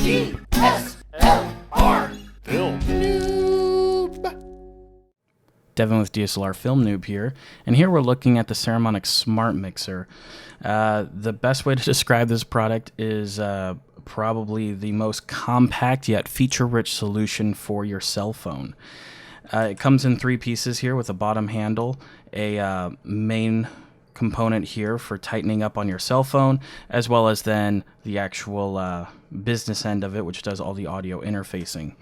DSLR Film Noob. Devin with DSLR Film Noob here, and here we're looking at the Saramonic SmartMixer. The best way to describe this product is probably the most compact yet feature-rich solution for your cell phone. It comes in 3 pieces here with a bottom handle, a main component here for tightening up on your cell phone, as well as then the actual business end of it, which does all the audio interfacing.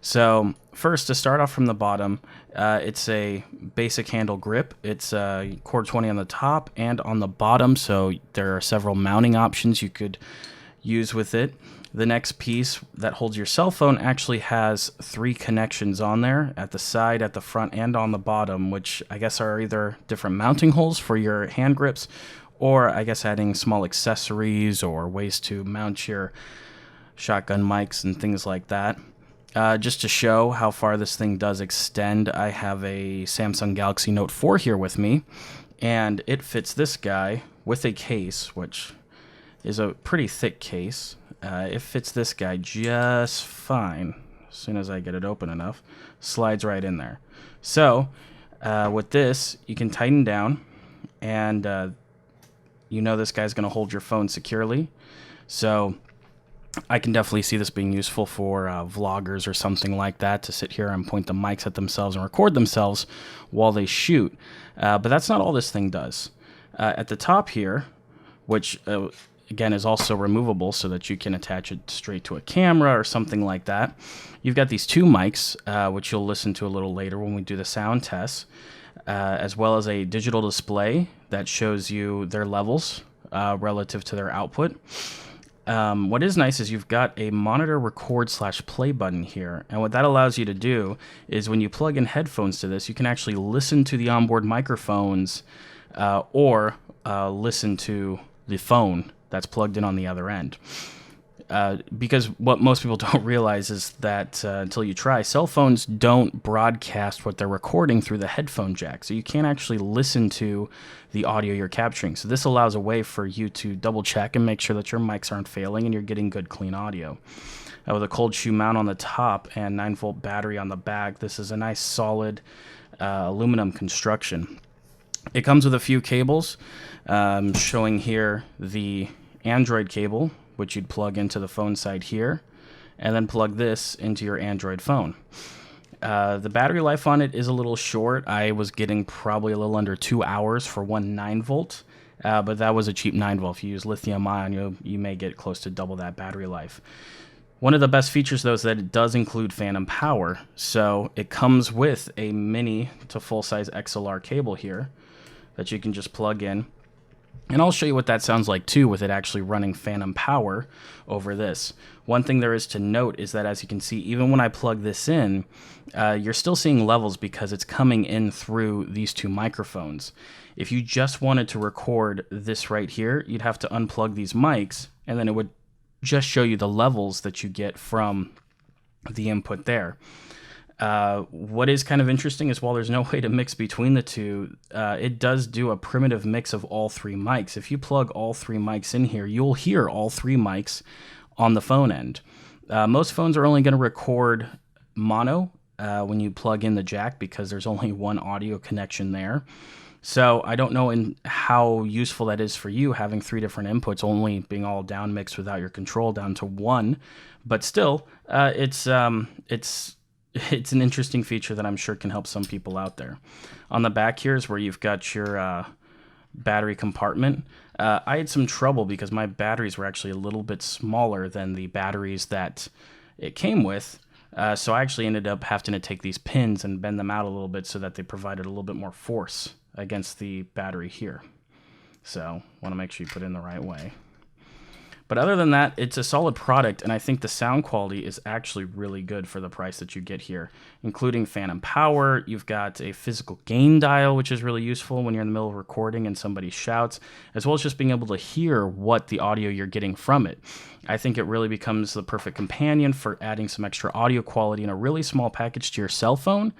So first, to start off from the bottom, it's a basic handle grip. It's cord 20 on the top and on the bottom, so there are several mounting options you could use with it. The next piece that holds your cell phone actually has 3 connections on there, at the side, at the front, and on the bottom, which I guess are either different mounting holes for your hand grips, or I guess adding small accessories or ways to mount your shotgun mics and things like that. Just to show how far this thing does extend, I have a Samsung Galaxy Note 4 here with me, and it fits this guy with a case, which is a pretty thick case. It fits this guy just fine. As soon as I get it open enough, slides right in there. So with this, you can tighten down, and you know this guy's going to hold your phone securely. So I can definitely see this being useful for vloggers or something like that, to sit here and point the mics at themselves and record themselves while they shoot. But that's not all this thing does. At the top here, which again is also removable so that you can attach it straight to a camera or something like that, you've got these 2 mics, which you'll listen to a little later when we do the sound tests, as well as a digital display that shows you their levels relative to their output. What is nice is you've got a monitor record/play button here, and what that allows you to do is when you plug in headphones to this, you can actually listen to the onboard microphones or listen to the phone that's plugged in on the other end. Because what most people don't realize is that until you try, cell phones don't broadcast what they're recording through the headphone jack, so you can't actually listen to the audio you're capturing. So this allows a way for you to double check and make sure that your mics aren't failing and you're getting good clean audio. With a cold shoe mount on the top and 9-volt battery on the back, this is a nice solid aluminum construction. It comes with a few cables, showing here the Android cable, which you'd plug into the phone side here, and then plug this into your Android phone. The battery life on it is a little short. I was getting probably a little under 2 hours for one 9-volt, but that was a cheap 9-volt. If you use lithium ion, you may get close to double that battery life. One of the best features, though, is that it does include phantom power. So it comes with a mini to full-size XLR cable here that you can just plug in. And I'll show you what that sounds like too, with it actually running phantom power over this. One thing there is to note is that, as you can see, even when I plug this in, you're still seeing levels because it's coming in through these 2 microphones. If you just wanted to record this right here, you'd have to unplug these mics, and then it would just show you the levels that you get from the input there. What is kind of interesting is, while there's no way to mix between the 2, it does do a primitive mix of all 3 mics. If you plug all 3 mics in here, you'll hear all 3 mics on the phone end. Most phones are only going to record mono when you plug in the jack, because there's only one audio connection there. So I don't know how useful that is for you, having 3 different inputs, only being all down mixed without your control down to 1. But still, it's an interesting feature that I'm sure can help some people out there. On the back here is where you've got your battery compartment. I had some trouble because my batteries were actually a little bit smaller than the batteries that it came with. So I actually ended up having to take these pins and bend them out a little bit so that they provided a little bit more force against the battery here. So want to make sure you put it in the right way. But other than that, it's a solid product, and I think the sound quality is actually really good for the price that you get here, including phantom power. You've got a physical gain dial, which is really useful when you're in the middle of recording and somebody shouts, as well as just being able to hear what the audio you're getting from it. I think it really becomes the perfect companion for adding some extra audio quality in a really small package to your cell phone.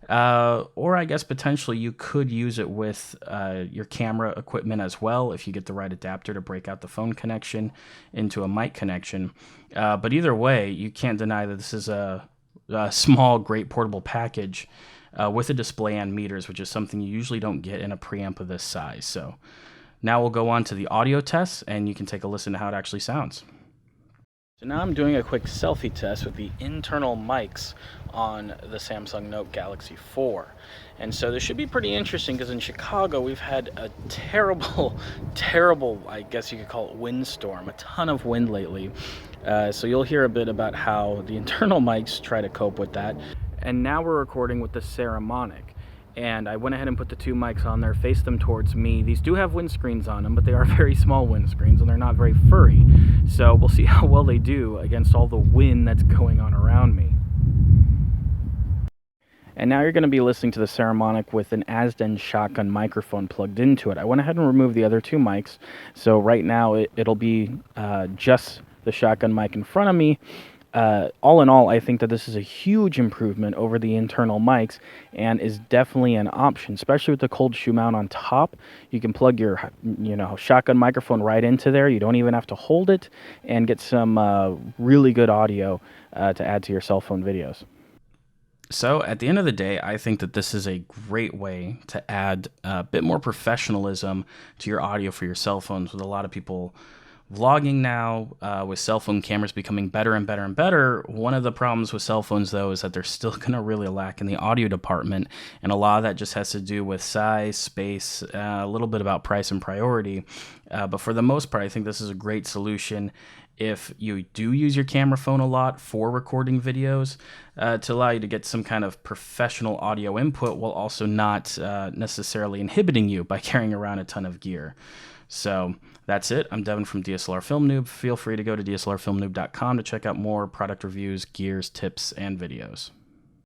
Or I guess potentially you could use it with your camera equipment as well if you get the right adapter to break out the phone connection into a mic connection. But either way, you can't deny that this is a small, great portable package with a display and meters, which is something you usually don't get in a preamp of this size. So now we'll go on to the audio tests, and you can take a listen to how it actually sounds. So now I'm doing a quick selfie test with the internal mics on the Samsung Note Galaxy 4. And so this should be pretty interesting because in Chicago we've had a terrible, I guess you could call it, windstorm, a ton of wind lately. So you'll hear a bit about how the internal mics try to cope with that. And now we're recording with the Saramonic. And I went ahead and put the two mics on there, faced them towards me. These do have windscreens on them, but they are very small windscreens and they're not very furry. So we'll see how well they do against all the wind that's going on around me. And now you're going to be listening to the Saramonic with an Asden shotgun microphone plugged into it. I went ahead and removed the other two mics. So right now it'll be just the shotgun mic in front of me. All in all, I think that this is a huge improvement over the internal mics and is definitely an option, especially with the cold shoe mount on top. You can plug your, shotgun microphone right into there. You don't even have to hold it and get some really good audio to add to your cell phone videos. So at the end of the day, I think that this is a great way to add a bit more professionalism to your audio for your cell phones, with a lot of people vlogging now, with cell phone cameras becoming better and better and better. One of the problems with cell phones, though, is that they're still going to really lack in the audio department, and a lot of that just has to do with size, space, a little bit about price and priority. But for the most part, I think this is a great solution if you do use your camera phone a lot for recording videos, to allow you to get some kind of professional audio input while also not necessarily inhibiting you by carrying around a ton of gear. So that's it. I'm Devin from DSLR Film Noob. Feel free to go to DSLRfilmnoob.com to check out more product reviews, gears, tips, and videos.